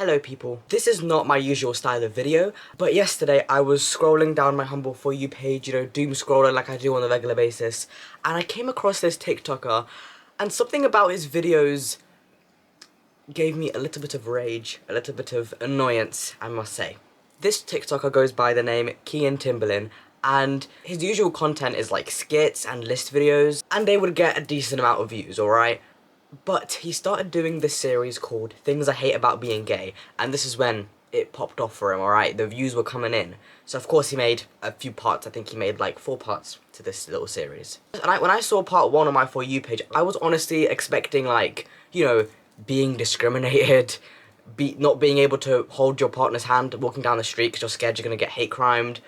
Hello people, this is not my usual style of video, but yesterday I was scrolling down my humble For You page, doom scrolling like I do on a regular basis, and I came across this TikToker, and something about his videos gave me a little bit of rage, a little bit of annoyance, I must say. This TikToker goes by the name Tamblyn, and his usual content is like skits and list videos, and they would get a decent amount of views, alright? But he started doing this series called Things I Hate About Being Gay, and this is when it popped off for him, alright? The views were coming in. So of course he made a few parts. I think he made like 4 parts to this little series. And when I saw part 1 on my For You page, I was honestly expecting like, being discriminated, not being able to hold your partner's hand walking down the street because you're scared you're gonna get hate crimed,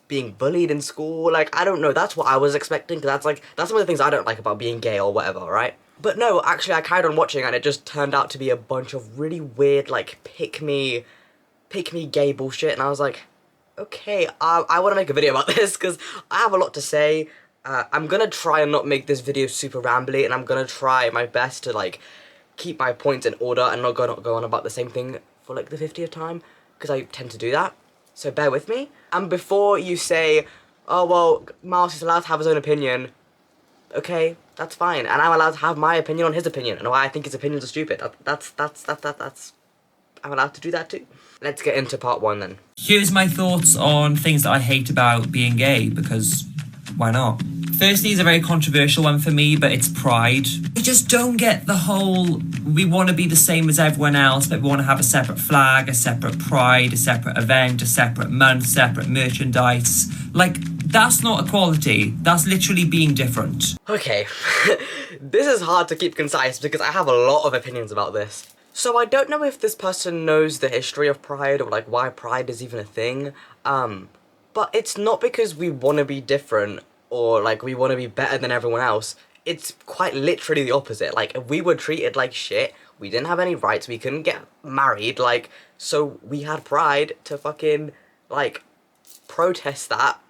being bullied in school, like, I don't know, that's what I was expecting, because that's some of the things I don't like about being gay or whatever, right? But no, actually, I carried on watching, and it just turned out to be a bunch of really weird, like, pick-me gay bullshit, and I was like, okay, I want to make a video about this, because I have a lot to say. I'm gonna try and not make this video super rambly, and I'm gonna try my best to, like, keep my points in order and not go on about the same thing for, like, the 50th time, because I tend to do that. So bear with me. And before you say, oh, well, Miles is allowed to have his own opinion, okay, that's fine. And I'm allowed to have my opinion on his opinion and why I think his opinions are stupid. That's I'm allowed to do that too. Let's get into part 1 then. Here's my thoughts on things that I hate about being gay, because why not? Firstly, it's a very controversial one for me, but it's pride. I just don't get the whole, we want to be the same as everyone else, but we want to have a separate flag, a separate pride, a separate event, a separate month, separate merchandise. Like, that's not equality. That's literally being different. Okay, this is hard to keep concise because I have a lot of opinions about this. So I don't know if this person knows the history of pride or like why pride is even a thing, but it's not because we want to be different or like we want to be better than everyone else. It's quite literally the opposite. Like, if we were treated like shit, we didn't have any rights, we couldn't get married, like, so we had pride to fucking, like, protest that,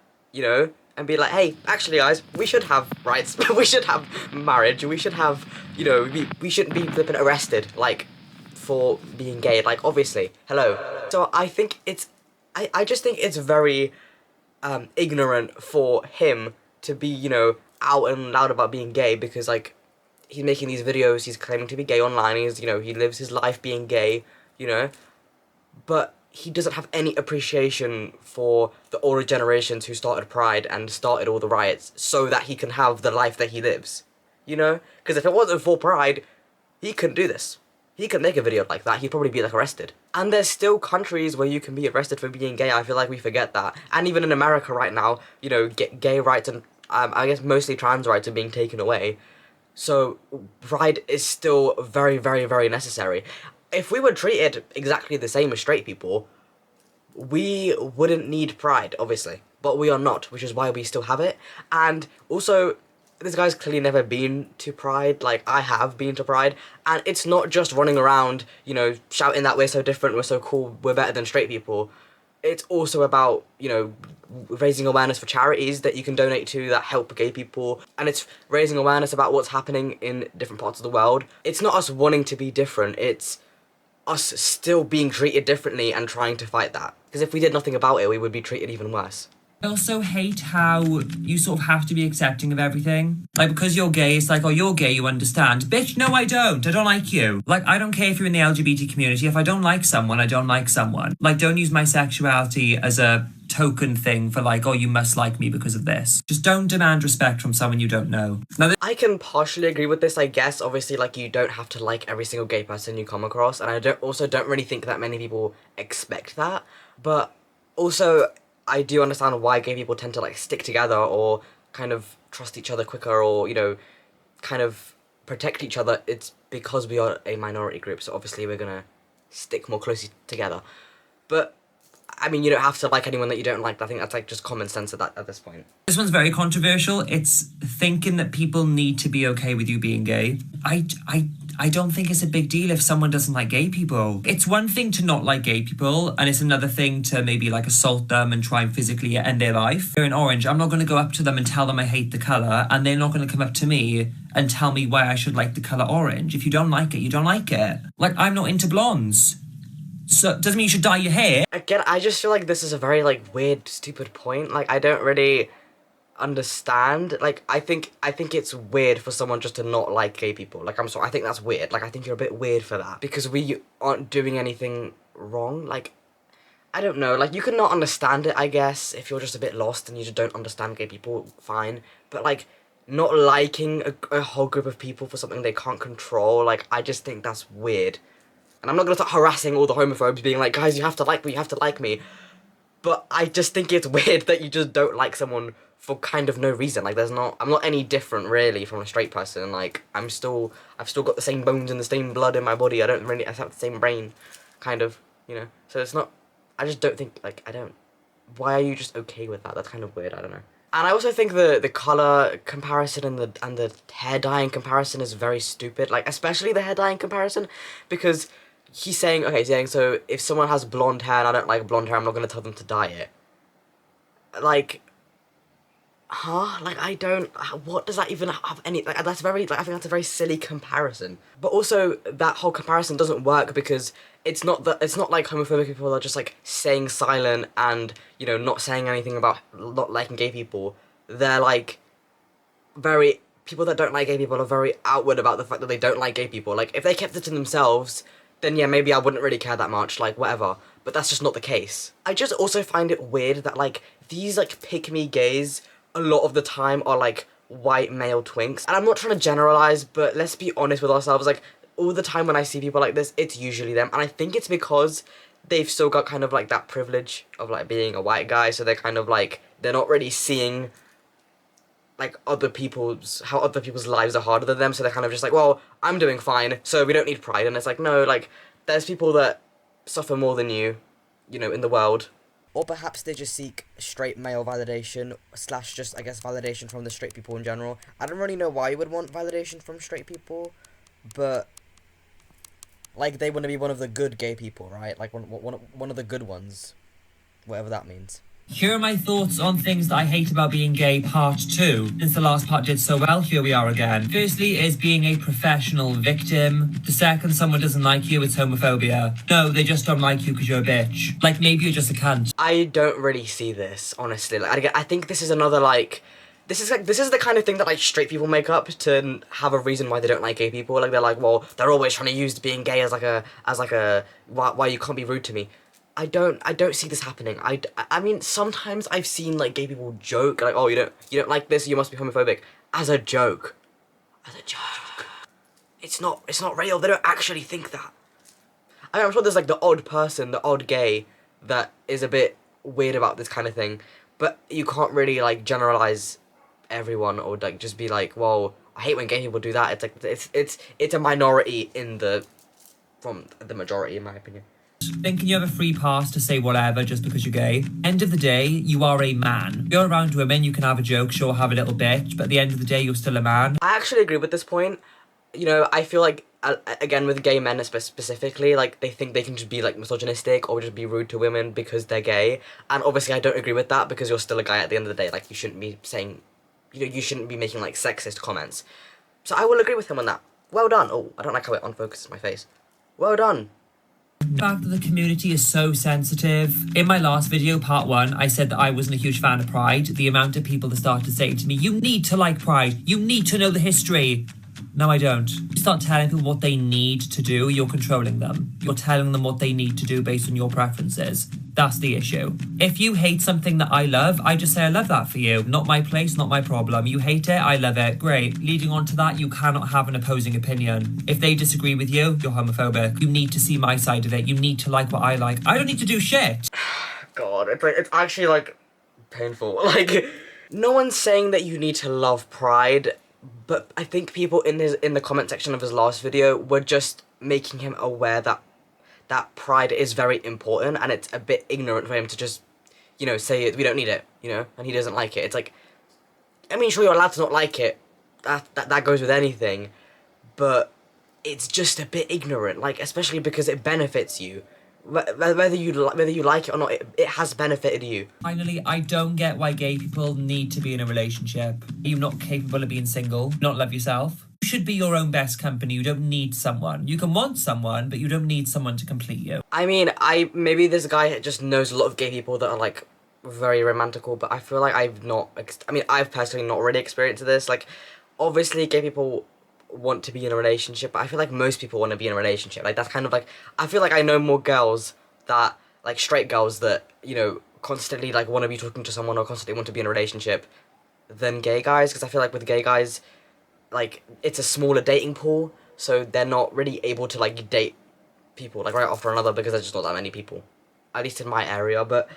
and be like, hey, actually guys, we should have rights, we should have marriage, we should have, we shouldn't be flipping arrested, like, for being gay, like, obviously, hello. So I think I just think it's very ignorant for him to be, out and loud about being gay, because, like, he's making these videos, he's claiming to be gay online, he lives his life being gay, but he doesn't have any appreciation for the older generations who started Pride and started all the riots so that he can have the life that he lives, because if it wasn't for Pride, he couldn't do this. He could make a video like that, he'd probably be, like, arrested. And there's still countries where you can be arrested for being gay. I feel like we forget that. And even in America right now, gay rights and, I guess mostly trans rights are being taken away. So, Pride is still very, very, very necessary. If we were treated exactly the same as straight people, we wouldn't need Pride, obviously. But we are not, which is why we still have it. And also, this guy's clearly never been to Pride, like, I have been to Pride, and it's not just running around, shouting that we're so different, we're so cool, we're better than straight people. It's also about, raising awareness for charities that you can donate to that help gay people, and it's raising awareness about what's happening in different parts of the world. It's not us wanting to be different, it's us still being treated differently and trying to fight that. Because if we did nothing about it, we would be treated even worse. I also hate how you sort of have to be accepting of everything. Like, because you're gay, it's like, oh, you're gay, you understand. Bitch, no, I don't like you. Like, I don't care if you're in the LGBT community. If I don't like someone, I don't like someone. Like, don't use my sexuality as a token thing for like, oh, you must like me because of this. Just don't demand respect from someone you don't know. Now, I can partially agree with this, I guess. Obviously, like, you don't have to like every single gay person you come across, and I don't really think that many people expect that. But also, I do understand why gay people tend to, like, stick together or kind of trust each other quicker or, kind of protect each other. It's because we are a minority group, so obviously we're gonna stick more closely together. But, I mean, you don't have to like anyone that you don't like. I think that's, like, just common sense at this point. This one's very controversial. It's thinking that people need to be okay with you being gay. I don't think it's a big deal if someone doesn't like gay people. It's one thing to not like gay people, and it's another thing to maybe like assault them and try and physically end their life. They're in orange. I'm not going to go up to them and tell them I hate the colour, and they're not going to come up to me and tell me why I should like the colour orange. If you don't like it, you don't like it. Like, I'm not into blondes. So, doesn't mean you should dye your hair. Again, I just feel like this is a very, like, weird, stupid point. Like, I don't really understand. Like, I think it's weird for someone just to not like gay people. Like, I'm sorry, I think that's weird. Like, I think you're a bit weird for that. Because we aren't doing anything wrong. Like, I don't know. Like, you can not understand it, I guess, if you're just a bit lost and you just don't understand gay people, fine. But, like, not liking a whole group of people for something they can't control, like, I just think that's weird. And I'm not gonna start harassing all the homophobes, being like, guys, you have to like me, you have to like me. But I just think it's weird that you just don't like someone for kind of no reason. Like, I'm not any different, really, from a straight person. Like, I've still got the same bones and the same blood in my body. I have the same brain, kind of, you know? So it's not, I just don't think, like, why are you just okay with that? That's kind of weird, I don't know. And I also think the colour comparison and the hair dyeing comparison is very stupid. Like, especially the hair dyeing comparison, because he's saying, so if someone has blonde hair and I don't like blonde hair, I'm not going to tell them to dye it. Like, huh? Like, what does that even have any, like, that's very, like, I think that's a very silly comparison. But also, that whole comparison doesn't work because it's not like homophobic people are just, like, staying silent and, you know, not saying anything about not liking gay people. They're, like, people that don't like gay people are very outward about the fact that they don't like gay people. Like, if they kept it to themselves, then yeah, maybe I wouldn't really care that much, like, whatever. But that's just not the case. I just also find it weird that, like, these, like, pick-me gays, a lot of the time, are, like, white male twinks. And I'm not trying to generalize, but let's be honest with ourselves, like, all the time when I see people like this, it's usually them. And I think it's because they've still got kind of, like, that privilege of, like, being a white guy, so they're kind of, like, they're not really seeing, like, how other people's lives are harder than them, so they're kind of just like, well, I'm doing fine, so we don't need pride. And it's like, no, like, there's people that suffer more than you know, in the world. Or perhaps they just seek straight male validation, / just, I guess, validation from the straight people in general. I don't really know why you would want validation from straight people, but, like, they want to be one of the good gay people, right? Like, one of the good ones, whatever that means. Here are my thoughts on things that I hate about being gay, part 2. Since the last part did so well, here we are again. Firstly is being a professional victim. The second someone doesn't like you, it's homophobia. No, they just don't like you because you're a bitch. Like, maybe you're just a cunt. I don't really see this, honestly. Like, I think this is another, like, this is the kind of thing that, like, straight people make up to have a reason why they don't like gay people. Like, they're like, well, they're always trying to use being gay as why you can't be rude to me. I don't see this happening. I mean, sometimes I've seen, like, gay people joke, like, oh, you don't like this, you must be homophobic, as a joke. It's not real. They don't actually think that. I mean, I'm sure there's, like, the odd person, the odd gay, that is a bit weird about this kind of thing, but you can't really, like, generalize everyone, or, like, just be like, well, I hate when gay people do that. It's like, it's a minority from the majority, in my opinion. Thinking you have a free pass to say whatever just because you're gay. End of the day, you are a man. If you're around women, you can have a joke, sure, have a little bitch, but at the end of the day, you're still a man. I actually agree with this point. You know, I feel like, again, with gay men specifically, like, they think they can just be, like, misogynistic or just be rude to women because they're gay. And obviously I don't agree with that because you're still a guy at the end of the day. Like, you shouldn't be saying, you know, you shouldn't be making, like, sexist comments. So I will agree with him on that. Well done. Oh, I don't like how it unfocuses my face. Well done. The fact that the community is so sensitive. In my last video, part 1, I said that I wasn't a huge fan of Pride. The amount of people that started saying to me, you need to like Pride, you need to know the history. No, I don't. You start telling people what they need to do, you're controlling them. You're telling them what they need to do based on your preferences. That's the issue. If you hate something that I love, I just say I love that for you. Not my place, not my problem. You hate it, I love it. Great. Leading on to that, you cannot have an opposing opinion. If they disagree with you, you're homophobic. You need to see my side of it. You need to like what I like. I don't need to do shit. God, it's actually, like, painful. Like, no one's saying that you need to love Pride, but I think people in the comment section of his last video were just making him aware that Pride is very important, and it's a bit ignorant for him to just, you know, say we don't need it, you know, and he doesn't like it. It's like, I mean, sure, you're allowed to not like it. That goes with anything, but it's just a bit ignorant, like, especially because it benefits you. Whether you like it or not, it has benefited you. Finally, I don't get why gay people need to be in a relationship. You're not capable of being single, not love yourself. You should be your own best company. You don't need someone. You can want someone, but you don't need someone to complete you. I mean, maybe this guy just knows a lot of gay people that are, like, very romantical, but I feel like I've personally not really experienced this. Like, obviously gay people want to be in a relationship, but I feel like most people want to be in a relationship. Like, that's kind of like, I feel like I know more girls that, like, straight girls that, you know, constantly, like, want to be talking to someone or constantly want to be in a relationship than gay guys, because I feel like with gay guys, like, it's a smaller dating pool, so they're not really able to, like, date people, like, right after another, because there's just not that many people, at least in my area. But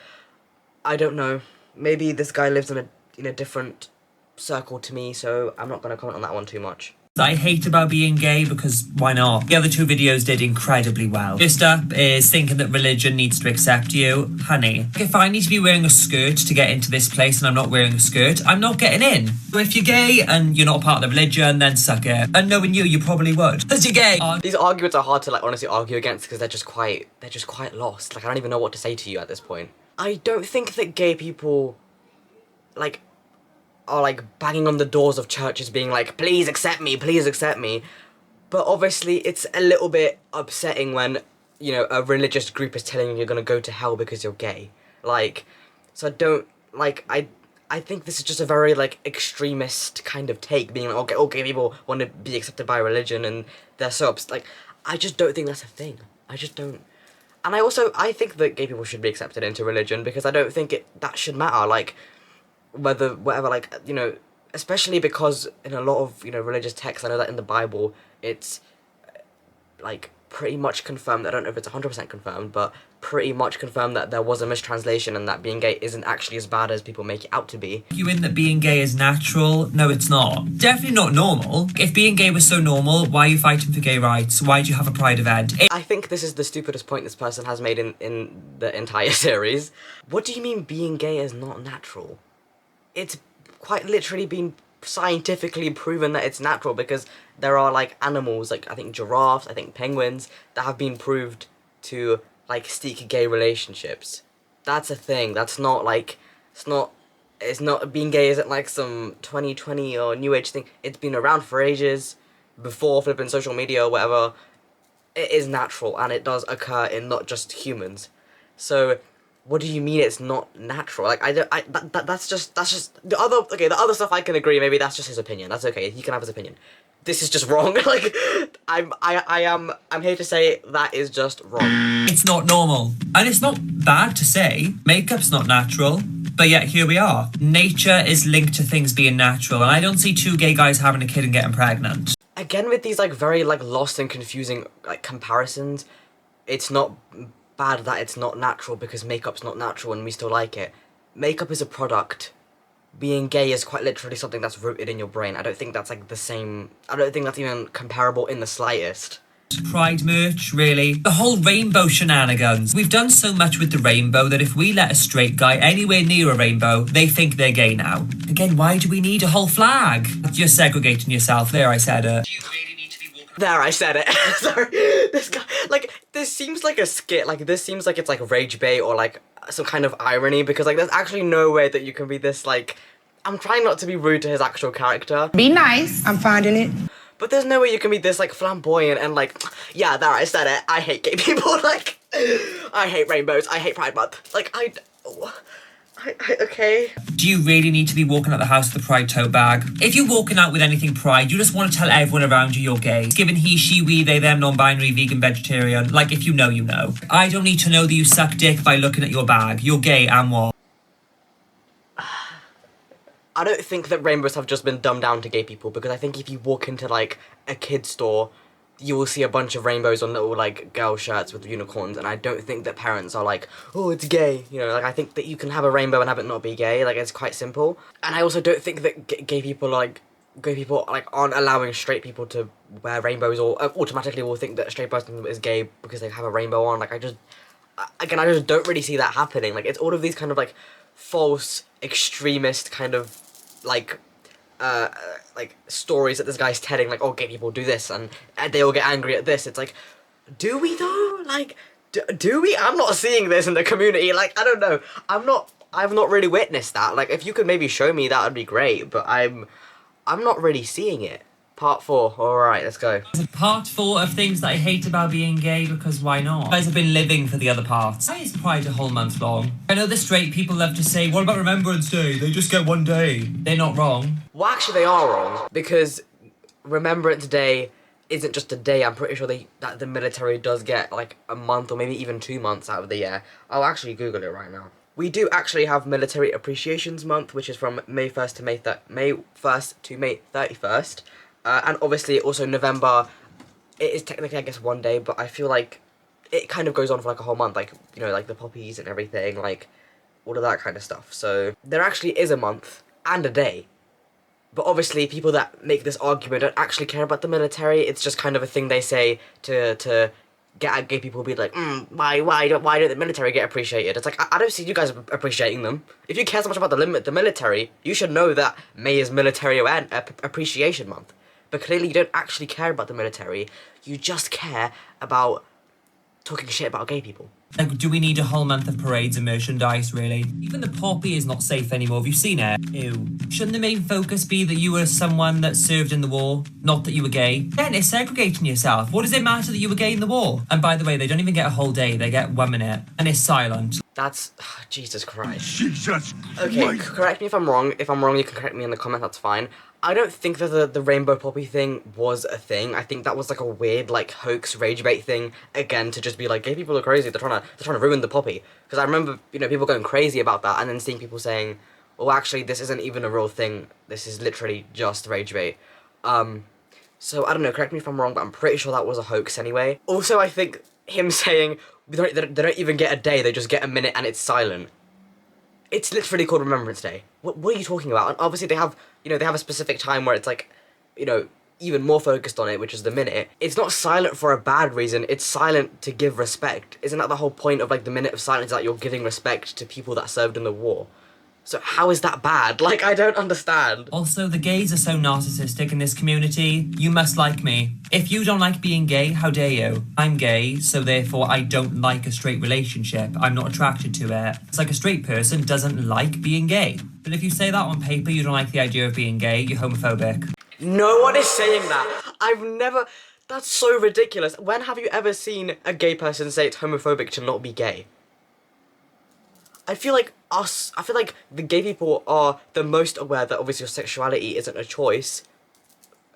I don't know, maybe this guy lives in a different circle to me, so I'm not going to comment on that one too much. I hate about being gay because why not? The other two videos did incredibly well. First up is thinking that religion needs to accept you. Honey, if I need to be wearing a skirt to get into this place and I'm not wearing a skirt, I'm not getting in. So if you're gay and you're not a part of the religion, then suck it. And knowing you probably would. Because you're gay. These arguments are hard to, like, honestly argue against because they're just quite lost. Like, I don't even know what to say to you at this point. I don't think that gay people, like, are, like, banging on the doors of churches being like, please accept me, please accept me. But obviously it's a little bit upsetting when, you know, a religious group is telling you you're gonna go to hell because you're gay. Like, so I don't, like, I think this is just a very, like, extremist kind of take, being like, okay, gay people want to be accepted by religion and they're so like, I just don't think that's a thing. I just don't. And I think that gay people should be accepted into religion because I don't think that should matter, like, whatever, like, you know, especially because in a lot of, you know, religious texts, I know that in the Bible, it's, like, pretty much confirmed, I don't know if it's 100% confirmed, but pretty much confirmed that there was a mistranslation and that being gay isn't actually as bad as people make it out to be. You in that being gay is natural? No, it's not. Definitely not normal. If being gay was so normal, why are you fighting for gay rights? Why do you have a pride event? I think this is the stupidest point this person has made in the entire series. What do you mean being gay is not natural? It's quite literally been scientifically proven that it's natural because there are, like, animals, like, I think giraffes, I think penguins, that have been proved to, like, seek gay relationships. That's a thing. That's not, like, it's not, being gay isn't, like, some 2020 or new age thing. It's been around for ages, before flipping social media or whatever. It is natural, and it does occur in not just humans. So, what do you mean it's not natural? Like, that's just the other stuff I can agree, maybe that's just his opinion. That's okay, he can have his opinion. This is just wrong. Like, I'm here to say that is just wrong. It's not normal. And it's not bad to say. Makeup's not natural. But yet, here we are. Nature is linked to things being natural, and I don't see two gay guys having a kid and getting pregnant. Again, with these, like, very, like, lost and confusing, like, comparisons, it's not bad that it's not natural because makeup's not natural and we still like it. Makeup is a product. Being gay is quite literally something that's rooted in your brain. I don't think that's, like, the same. I don't think that's even comparable in the slightest. Pride merch, really. The whole rainbow shenanigans. We've done so much with the rainbow that if we let a straight guy anywhere near a rainbow, they think they're gay now. Again, why do we need a whole flag? You're segregating yourself. There, I said it. There, I said it. Sorry. This guy, like, this seems like a skit. Like, this seems like it's, like, rage bait or, like, some kind of irony because, like, there's actually no way that you can be this, like, I'm trying not to be rude to his actual character. Be nice. I'm finding it. But there's no way you can be this, like, flamboyant and, like, yeah, there, I said it. I hate gay people. Like, I hate rainbows. I hate Pride Month. Like, okay. Do you really need to be walking out the house with a pride tote bag? If you're walking out with anything pride, you just want to tell everyone around you you're gay. Given he, she, we, they, them, non-binary, vegan, vegetarian. Like, if you know, you know. I don't need to know that you suck dick by looking at your bag. You're gay and what? I don't think that rainbows have just been dumbed down to gay people because I think if you walk into, like, a kid's store, you will see a bunch of rainbows on little, like, girl shirts with unicorns, and I don't think that parents are like, oh, it's gay, you know, like, I think that you can have a rainbow and have it not be gay, like, it's quite simple. And I also don't think that gay people, aren't allowing straight people to wear rainbows or automatically will think that a straight person is gay because they have a rainbow on. Like, I just don't really see that happening. Like, it's all of these kind of, like, false, extremist kind of, like, like stories that this guy's telling, like, oh, gay people do this, and they all get angry at this. It's like, do we though? Like, do we? I'm not seeing this in the community. Like, I don't know. I've not really witnessed that. Like, if you could maybe show me, that would be great. But I'm not really seeing it. Part 4. All right, let's go. Part 4 of things that I hate about being gay, because why not? You guys have been living for the other parts. Why is Pride a whole month long? I know the straight people love to say, what about Remembrance Day? They just get one day. They're not wrong. Well, actually, they are wrong, because Remembrance Day isn't just a day. I'm pretty sure that the military does get like a month or maybe even 2 months out of the year. I'll actually Google it right now. We do actually have Military Appreciations Month, which is from May 1st to May 1st to May 31st. And obviously also November, it is technically, I guess, one day, but I feel like it kind of goes on for like a whole month, like, you know, like the poppies and everything, like all of that kind of stuff. So there actually is a month and a day. But obviously people that make this argument don't actually care about the military. It's just kind of a thing they say to get at gay people, be like, why don't the military get appreciated? It's like, I don't see you guys appreciating them. If you care so much about the military, you should know that May is Military Appreciation Month. But clearly you don't actually care about the military. You just care about talking shit about gay people. Like, do we need a whole month of parades and merchandise, really? Even the poppy is not safe anymore. Have you seen it? Ew. Shouldn't the main focus be that you were someone that served in the war, not that you were gay? Then it's segregating yourself. What does it matter that you were gay in the war? And by the way, they don't even get a whole day. They get 1 minute. And it's silent. That's... Jesus Christ. Jesus Okay, Christ. correct me if I'm wrong. If I'm wrong, you can correct me in the comment, that's fine. I don't think that the rainbow poppy thing was a thing. I think that was like a weird, like, hoax rage bait thing, again, to just be like, gay people are crazy, they're trying to ruin the poppy. Because I remember, you know, people going crazy about that, and then seeing people saying, well, actually, this isn't even a real thing, this is literally just rage bait. So, I don't know, correct me if I'm wrong, but I'm pretty sure that was a hoax anyway. Also, I think him saying, they don't even get a day, they just get a minute and it's silent. It's literally called Remembrance Day. What are you talking about? And obviously they have, you know, they have a specific time where it's like, you know, even more focused on it, which is the minute. It's not silent for a bad reason, it's silent to give respect. Isn't that the whole point of, like, the minute of silence, that you're giving respect to people that served in the war? So how is that bad? Like, I don't understand. Also, the gays are so narcissistic in this community. You must like me. If you don't like being gay, how dare you? I'm gay, so therefore I don't like a straight relationship. I'm not attracted to it. It's like a straight person doesn't like being gay. But if you say that on paper, you don't like the idea of being gay, you're homophobic. No one is saying that. I've never... That's so ridiculous. When have you ever seen a gay person say it's homophobic to not be gay? I feel like the gay people are the most aware that obviously your sexuality isn't a choice.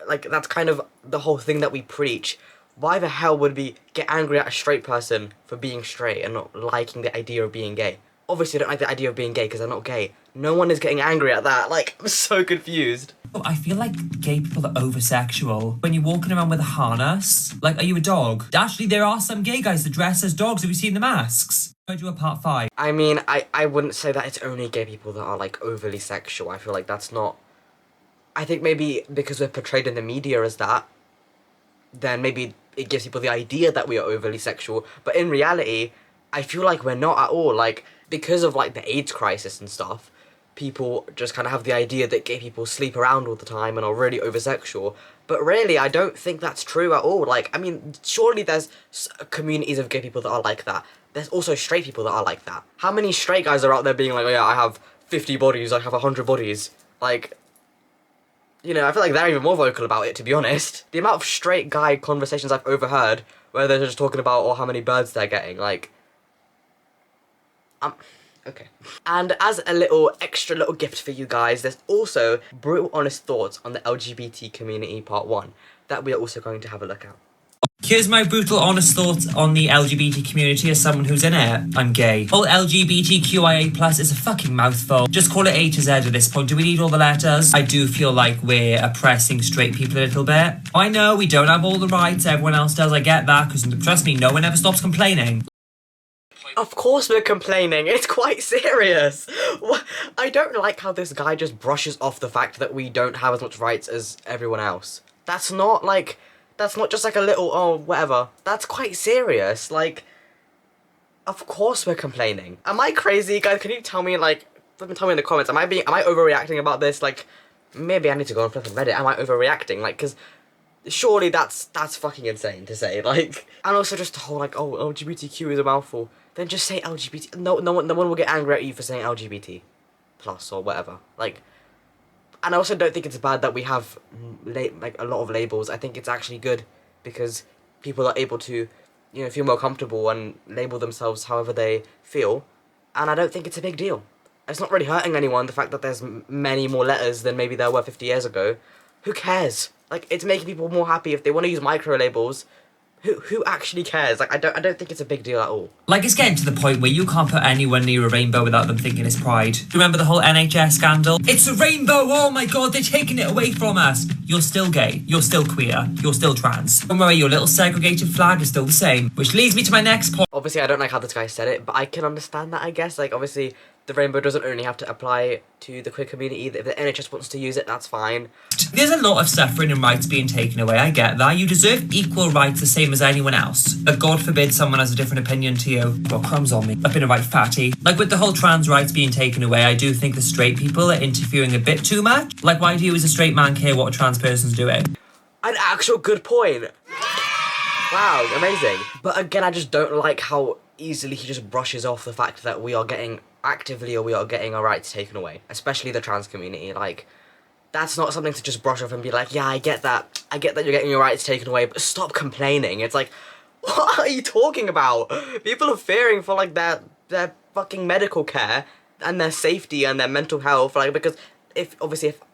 Like, that's kind of the whole thing that we preach. Why the hell would we get angry at a straight person for being straight and not liking the idea of being gay? Obviously, I don't like the idea of being gay because they're not gay. No one is getting angry at that. Like, I'm so confused. Oh, I feel like gay people are over-sexual. When you're walking around with a harness, like, are you a dog? Actually, there are some gay guys that dress as dogs. Have you seen the masks? I do a part 5. I mean, I wouldn't say that it's only gay people that are, like, overly sexual. I feel like that's not... I think maybe because we're portrayed in the media as that, then maybe it gives people the idea that we are overly sexual. But in reality, I feel like we're not at all. Like, because of, like, the AIDS crisis and stuff, people just kind of have the idea that gay people sleep around all the time and are really over-sexual. But really, I don't think that's true at all. Like, I mean, surely there's communities of gay people that are like that. There's also straight people that are like that. How many straight guys are out there being like, oh yeah, I have 50 bodies, I have 100 bodies? Like, you know, I feel like they're even more vocal about it, to be honest. The amount of straight guy conversations I've overheard, where they're just talking about, oh, how many birds they're getting, like... Okay. And as a little extra little gift for you guys, there's also brutal honest thoughts on the LGBT community part 1 that we are also going to have a look at. Here's my brutal honest thoughts on the LGBT community as someone who's in it. I'm gay. Whole LGBTQIA+ is a fucking mouthful. Just call it A to Z at this point. Do we need all the letters? I do feel like we're oppressing straight people a little bit. I know we don't have all the rights everyone else does. I get that, because trust me, no one ever stops complaining. Of course we're complaining, it's quite serious. I don't like how this guy just brushes off the fact that we don't have as much rights as everyone else. That's not just like a little, oh, whatever. That's quite serious, like, of course we're complaining. Am I crazy, guys? Can you tell me, like, tell me in the comments, am I overreacting about this? Like, maybe I need to go and flip on Reddit. Am I overreacting? Like, because surely that's fucking insane to say. Like, and also just the whole like, oh, LGBTQ is a mouthful. Then just say LGBT. No one will get angry at you for saying LGBT plus or whatever. Like, and I also don't think it's bad that we have like a lot of labels. I think it's actually good because people are able to, you know, feel more comfortable and label themselves however they feel. And I don't think it's a big deal. It's not really hurting anyone, the fact that there's many more letters than maybe there were 50 years ago. Who cares? Like, it's making people more happy if they want to use micro labels. Who actually cares? Like, I don't think it's a big deal at all. Like, it's getting to the point where you can't put anyone near a rainbow without them thinking it's pride. Do you remember the whole NHS scandal? It's a rainbow! Oh my god, they're taking it away from us! You're still gay, you're still queer, you're still trans. Don't worry, your little segregated flag is still the same. Which leads me to my next point. Obviously, I don't like how this guy said it, but I can understand that, I guess. Like, obviously, the rainbow doesn't only have to apply to the queer community. If the NHS wants to use it, that's fine. There's a lot of suffering and rights being taken away, I get that. You deserve equal rights the same as anyone else. But God forbid someone has a different opinion to you. Got crumbs on me. I've been a right fatty. Like, with the whole trans rights being taken away, I do think the straight people are interfering a bit too much. Like, why do you as a straight man care what a trans person's doing? An actual good point. Wow, amazing. But again, I just don't like how easily he just brushes off the fact that we are getting our rights taken away, especially the trans community. Like, that's not something to just brush off and be like, yeah, I get that you're getting your rights taken away, but stop complaining. It's like, what are you talking about? People are fearing for like their fucking medical care and their safety and their mental health, like, because if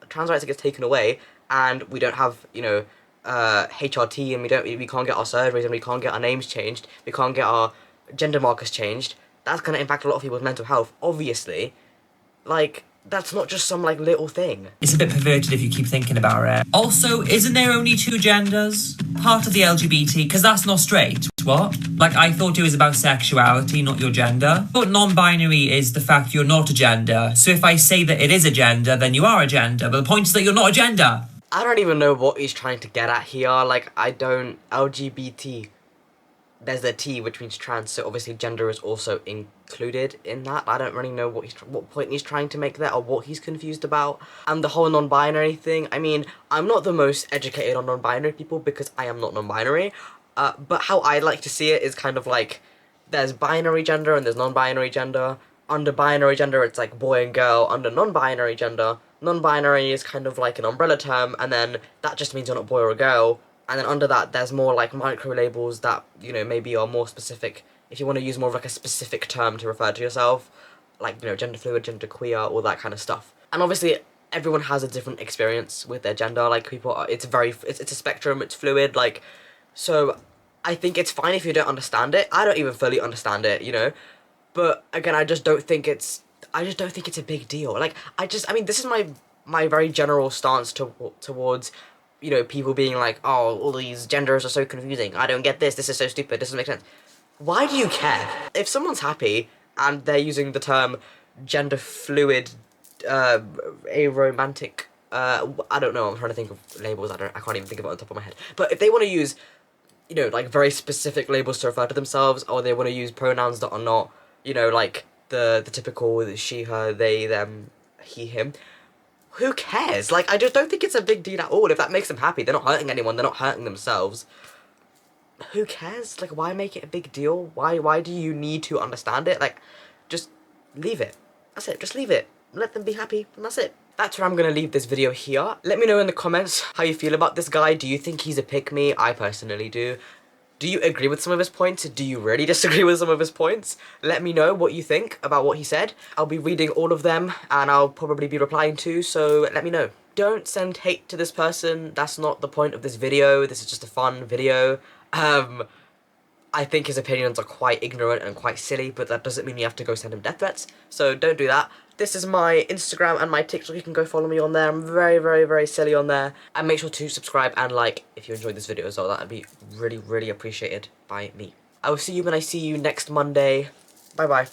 trans rights gets taken away and we don't have, you know, HRT, and we can't get our surgeries, and we can't get our names changed, we can't get our gender markers changed, that's gonna impact a lot of people's mental health, obviously. Like, that's not just some, like, little thing. It's a bit perverted if you keep thinking about it. Also, isn't there only two genders? Part of the LGBT, because that's not straight. What? Like, I thought it was about sexuality, not your gender. But non-binary is the fact you're not a gender. So if I say that it is a gender, then you are a gender. But the point is that you're not a gender. I don't even know what he's trying to get at here. Like, LGBT. There's a T, which means trans, so obviously gender is also included in that. I don't really know what point he's trying to make there or what he's confused about. And the whole non-binary thing, I mean, I'm not the most educated on non-binary people because I am not non-binary, but how I like to see it is kind of like, there's binary gender and there's non-binary gender. Under binary gender, it's like boy and girl. Under non-binary gender, non-binary is kind of like an umbrella term, and then that just means you're not boy or a girl. And then under that, there's more like micro labels that, you know, maybe are more specific. If you want to use more of like a specific term to refer to yourself, like, you know, gender fluid, gender queer, all that kind of stuff. And obviously, everyone has a different experience with their gender. Like, it's a spectrum, it's fluid. Like, so I think it's fine if you don't understand it. I don't even fully understand it, you know. But again, I just don't think it's a big deal. Like, I mean, this is my very general stance towards, you know, people being like, oh, all these genders are so confusing, I don't get this is so stupid, this doesn't make sense. Why do you care? If someone's happy and they're using the term gender fluid, aromantic, I don't know, I'm trying to think of labels, I can't even think of it on top of my head. But if they want to use, you know, like very specific labels to refer to themselves, or they want to use pronouns that are not, you know, like the typical she, her, they, them, he, him, who cares? Like, I just don't think it's a big deal at all. If that makes them happy, they're not hurting anyone, they're not hurting themselves. Who cares? Like, why make it a big deal? Why do you need to understand it? Like, just leave it. That's it, just leave it. Let them be happy, and that's it. That's where I'm gonna leave this video here. Let me know in the comments how you feel about this guy. Do you think he's a pick-me? I personally do. Do you agree with some of his points? Do you really disagree with some of his points? Let me know what you think about what he said. I'll be reading all of them, and I'll probably be replying too, so let me know. Don't send hate to this person. That's not the point of this video. This is just a fun video. I think his opinions are quite ignorant and quite silly, but that doesn't mean you have to go send him death threats, so don't do that. This is my Instagram and my TikTok. You can go follow me on there. I'm very, very, very silly on there. And make sure to subscribe and like if you enjoyed this video as well. That would be really, really appreciated by me. I will see you when I see you next Monday. Bye-bye.